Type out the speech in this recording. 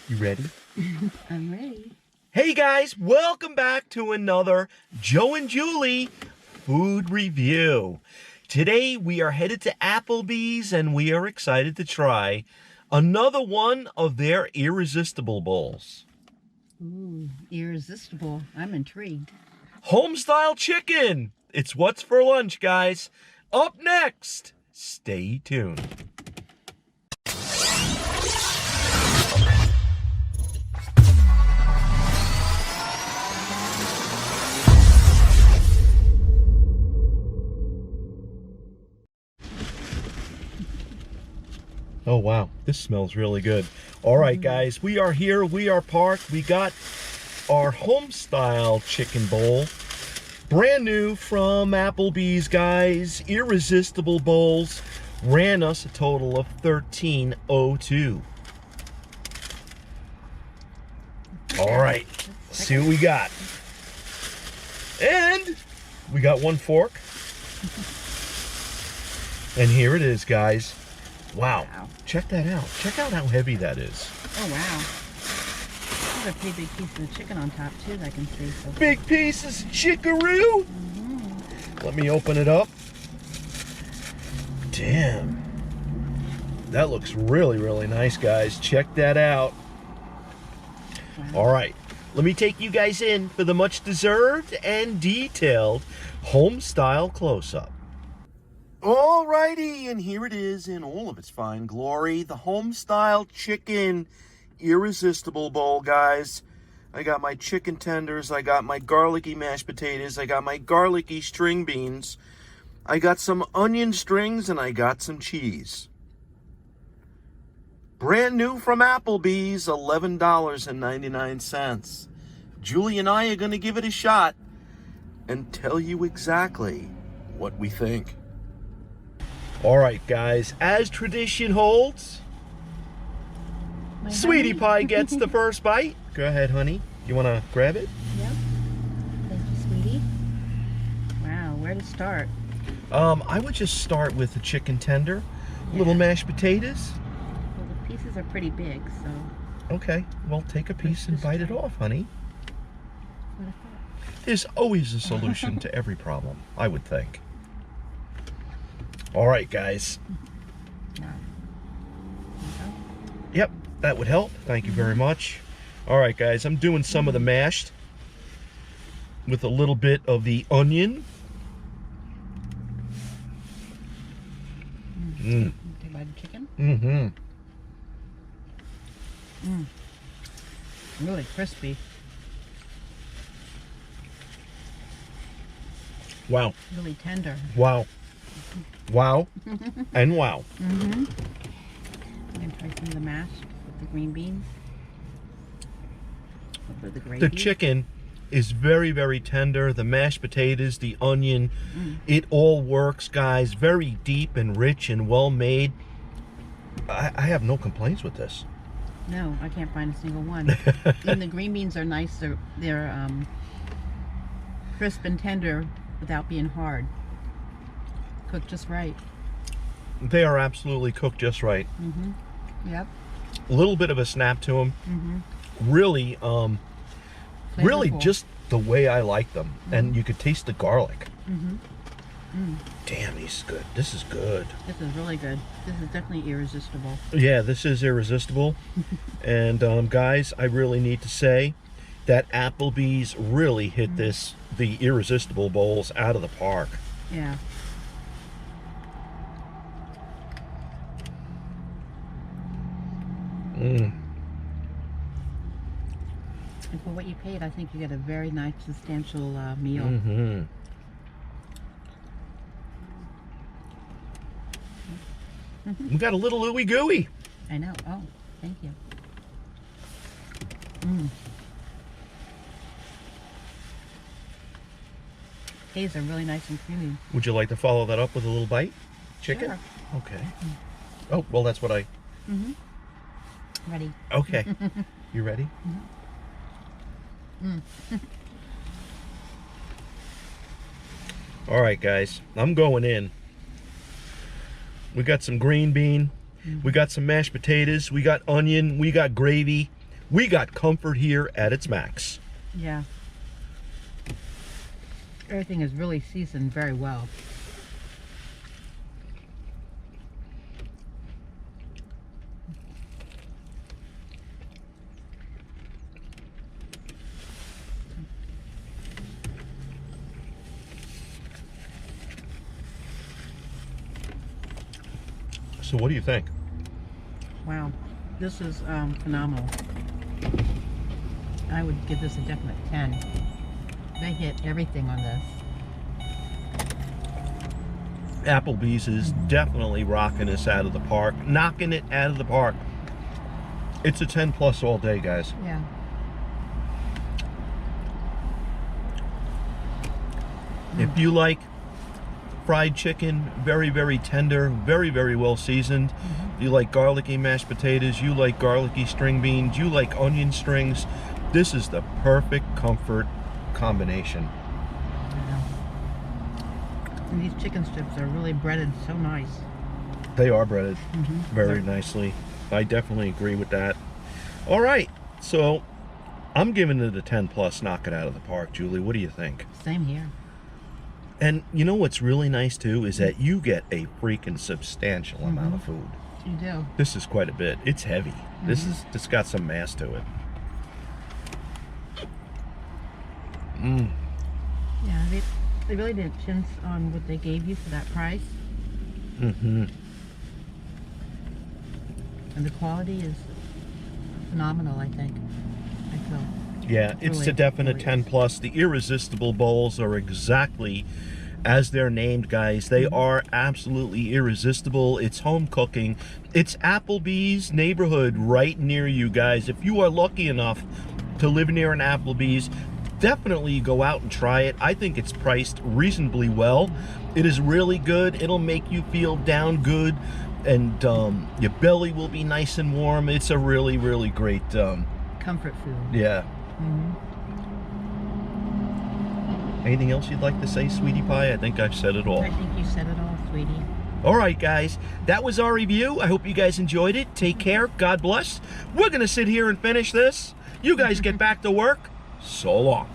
You ready? I'm ready. Hey guys, welcome back to another Joe and Julie food review. Today we are headed to Applebee's and we are excited to try another one of their irresistible bowls. Ooh, irresistible. I'm intrigued. Homestyle chicken. It's what's for lunch, guys. Up next. Stay tuned. Oh wow, this smells really good. All right, guys, we are here, we are parked. We got our Homestyle Chicken Bowl. Brand new from Applebee's, guys. Irresistible bowls. Ran us a total of $13.02. All right, let's see what we got. And we got one fork. And here it is, guys. Wow. Check that out. Check out how heavy that is. Oh, wow. There's a pretty big piece of chicken on top, too, that I can see. So big pieces, chickaroo. Let me open it up. Damn. That looks really, really nice, guys. Check that out. Wow. All right. Let me take you guys in for the much deserved and detailed Homestyle close-up. Alrighty, and here it is in all of its fine glory, the Homestyle Chicken Irresistible Bowl, guys. I got my chicken tenders, I got my garlicky mashed potatoes, I got my garlicky string beans, I got some onion strings, and I got some cheese. Brand new from Applebee's, $11.99. Julie and I are going to give it a shot and tell you exactly what we think. All right, guys, as tradition holds, Sweetie Pie gets the first bite. Go ahead, honey. You want to grab it? Yep. Thank you, sweetie. Wow, where to start? I would just start with the chicken tender, little mashed potatoes. Well, the pieces are pretty big, so. Okay, well, take a piece and bite it off, honey. What if There's always a solution to every problem, I would think. All right, guys. Yep, that would help. Thank you very much. All right, guys, I'm doing some of the mashed with a little bit of the onion. Take a bite of chicken? Really crispy. Wow. Really tender. Wow. Wow. And wow. I'm going to try some of the mashed with the green beans. With the gravy. The chicken is very, very tender. The mashed potatoes, the onion, it all works, guys. Very deep and rich and well made. I have no complaints with this. No, I can't find a single one. And the green beans are nice. They're crisp and tender without being hard. Cooked just right. They are absolutely cooked just right. Yep. A little bit of a snap to them. Really, really just the way I like them. And you could taste the garlic. Damn, this is good. This is good. This is really good. This is definitely irresistible. Yeah, this is irresistible. And guys, I really need to say that Applebee's really hit the irresistible bowls out of the park. Yeah. And for what you paid, I think you get a very nice, substantial meal. We got a little ooey gooey. I know. Oh, thank you. These are really nice and creamy. Would you like to follow that up with a little bite? Chicken? Sure. Okay. Oh, well, that's what I... Ready. Okay. You ready? All right, guys. I'm going in. We got some green bean. We got some mashed potatoes. We got onion. We got gravy. We got comfort here at its max. Yeah. Everything is really seasoned very well. So what do you think? Wow, this is phenomenal. I would give this a definite 10. They hit everything on this. Applebee's is definitely rocking this out of the park, knocking it out of the park. It's a 10 plus all day, guys. Yeah. If you like fried chicken, very, very tender, very, very well seasoned. You like garlicky mashed potatoes, you like garlicky string beans, you like onion strings. This is the perfect comfort combination. Yeah. And these chicken strips are really breaded so nice. They are breaded very nicely. I definitely agree with that. All right, so I'm giving it a 10 plus, knock it out of the park. Julie, what do you think? Same here. And you know what's really nice too is that you get a freaking substantial amount of food. You do. This is quite a bit. It's heavy. It's got some mass to it. Yeah, they really didn't chintz on what they gave you for that price. And the quality is phenomenal, I think. I feel. Yeah, it's Really, a definite really 10 plus. The Irresistible Bowls are exactly as they're named, guys. They are absolutely irresistible. It's home cooking. It's Applebee's neighborhood right near you, guys. If you are lucky enough to live near an Applebee's, definitely go out and try it. I think it's priced reasonably well. It is really good. It'll make you feel down good, and your belly will be nice and warm. It's a really, really great Comfort food. yeah. Anything else you'd like to say, sweetie pie? I think I've said it all. I think you said it all, sweetie. All right, guys, that was our review. I hope you guys enjoyed it. Take care. God bless. We're going to sit here and finish this. You guys get back to work. So long.